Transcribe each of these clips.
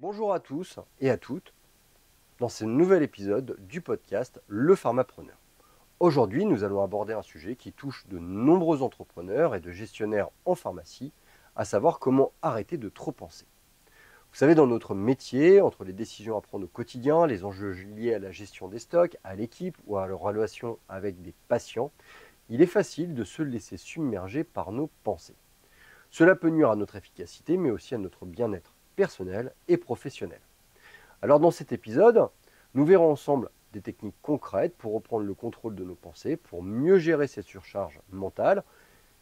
Bonjour à tous et à toutes dans ce nouvel épisode du podcast Le Pharmapreneur. Aujourd'hui, nous allons aborder un sujet qui touche de nombreux entrepreneurs et de gestionnaires en pharmacie, à savoir comment arrêter de trop penser. Vous savez, dans notre métier, entre les décisions à prendre au quotidien, les enjeux liés à la gestion des stocks, à l'équipe ou à leur relation avec des patients, il est facile de se laisser submerger par nos pensées. Cela peut nuire à notre efficacité, mais aussi à notre bien-être personnel et professionnel. Alors dans cet épisode, nous verrons ensemble des techniques concrètes pour reprendre le contrôle de nos pensées, pour mieux gérer cette surcharge mentale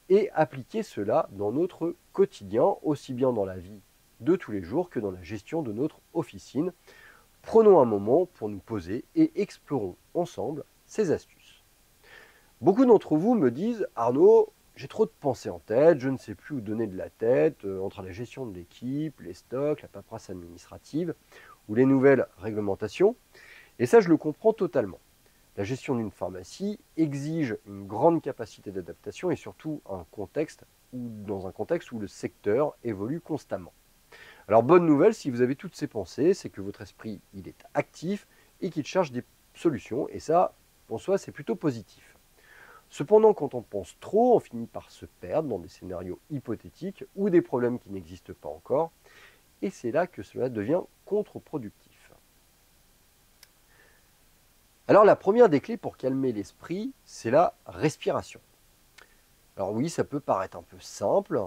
et appliquer cela dans notre quotidien, aussi bien dans la vie de tous les jours que dans la gestion de notre officine. Prenons un moment pour nous poser et explorons ensemble ces astuces. Beaucoup d'entre vous me disent « Arnaud, j'ai trop de pensées en tête, je ne sais plus où donner de la tête, entre la gestion de l'équipe, les stocks, la paperasse administrative ou les nouvelles réglementations. » Et ça, je le comprends totalement. La gestion d'une pharmacie exige une grande capacité d'adaptation et surtout dans un contexte où le secteur évolue constamment. Alors, bonne nouvelle, si vous avez toutes ces pensées, c'est que votre esprit, il est actif et qu'il cherche des solutions. Et ça, en soi, c'est plutôt positif. Cependant, quand on pense trop, on finit par se perdre dans des scénarios hypothétiques ou des problèmes qui n'existent pas encore. Et c'est là que cela devient contre-productif. Alors la première des clés pour calmer l'esprit, c'est la respiration. Alors oui, ça peut paraître un peu simple,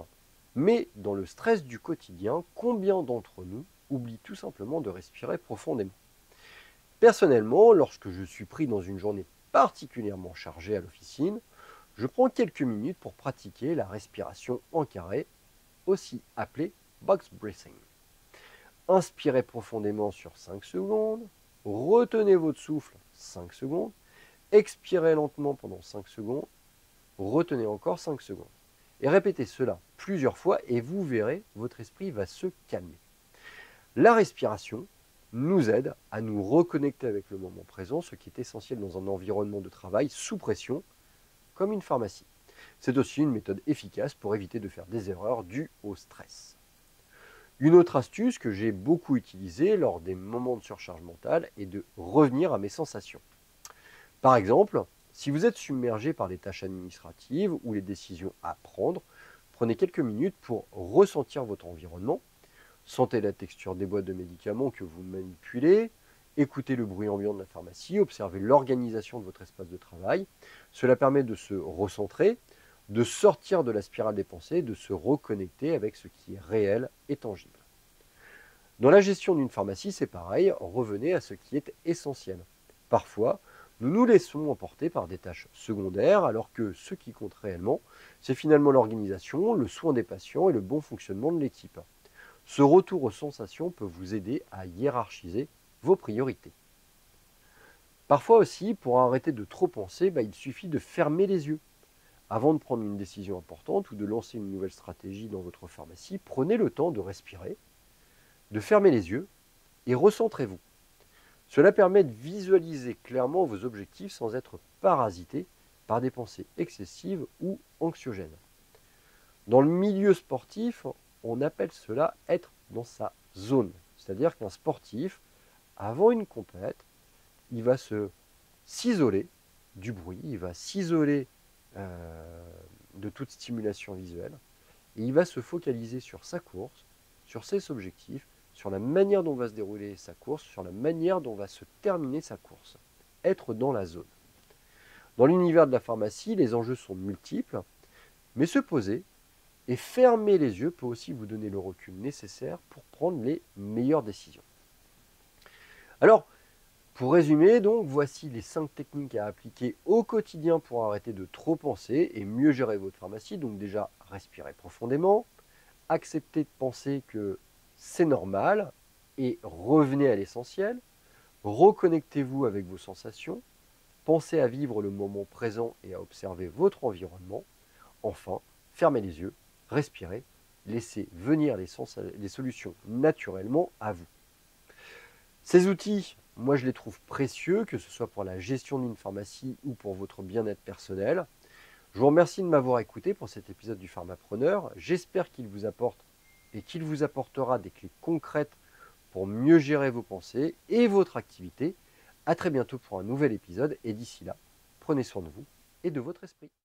mais dans le stress du quotidien, combien d'entre nous oublient tout simplement de respirer profondément? Personnellement, lorsque je suis pris dans une journée particulièrement chargée à l'officine, je prends quelques minutes pour pratiquer la respiration en carré, aussi appelée box breathing. Inspirez profondément sur 5 secondes, retenez votre souffle 5 secondes, expirez lentement pendant 5 secondes, retenez encore 5 secondes. Et répétez cela plusieurs fois et vous verrez, votre esprit va se calmer. La respiration nous aide à nous reconnecter avec le moment présent, ce qui est essentiel dans un environnement de travail sous pression, comme une pharmacie. C'est aussi une méthode efficace pour éviter de faire des erreurs dues au stress. Une autre astuce que j'ai beaucoup utilisée lors des moments de surcharge mentale est de revenir à mes sensations. Par exemple, si vous êtes submergé par les tâches administratives ou les décisions à prendre, prenez quelques minutes pour ressentir votre environnement. Sentez la texture des boîtes de médicaments que vous manipulez, écoutez le bruit ambiant de la pharmacie, observez l'organisation de votre espace de travail. Cela permet de se recentrer, de sortir de la spirale des pensées, de se reconnecter avec ce qui est réel et tangible. Dans la gestion d'une pharmacie, c'est pareil, revenez à ce qui est essentiel. Parfois, nous nous laissons emporter par des tâches secondaires, alors que ce qui compte réellement, c'est finalement l'organisation, le soin des patients et le bon fonctionnement de l'équipe. Ce retour aux sensations peut vous aider à hiérarchiser vos priorités. Parfois aussi, pour arrêter de trop penser, il suffit de fermer les yeux. Avant de prendre une décision importante ou de lancer une nouvelle stratégie dans votre pharmacie, prenez le temps de respirer, de fermer les yeux et recentrez-vous. Cela permet de visualiser clairement vos objectifs sans être parasité par des pensées excessives ou anxiogènes. Dans le milieu sportif, on appelle cela être dans sa zone. C'est-à-dire qu'un sportif, avant une compète, il va s'isoler du bruit, il va s'isoler de toute stimulation visuelle et il va se focaliser sur sa course, sur ses objectifs, sur la manière dont va se dérouler sa course, sur la manière dont va se terminer sa course. Être dans la zone. Dans l'univers de la pharmacie, les enjeux sont multiples, mais se poser et fermer les yeux peut aussi vous donner le recul nécessaire pour prendre les meilleures décisions. Alors, pour résumer, donc, voici les 5 techniques à appliquer au quotidien pour arrêter de trop penser et mieux gérer votre pharmacie. Donc déjà, respirez profondément, acceptez de penser que c'est normal et revenez à l'essentiel. Reconnectez-vous avec vos sensations. Pensez à vivre le moment présent et à observer votre environnement. Enfin, fermez les yeux, respirez, laissez venir les solutions naturellement à vous. Ces outils, moi je les trouve précieux, que ce soit pour la gestion d'une pharmacie ou pour votre bien-être personnel. Je vous remercie de m'avoir écouté pour cet épisode du Pharmapreneur. J'espère qu'il vous apporte et qu'il vous apportera des clés concrètes pour mieux gérer vos pensées et votre activité. À très bientôt pour un nouvel épisode et d'ici là, prenez soin de vous et de votre esprit.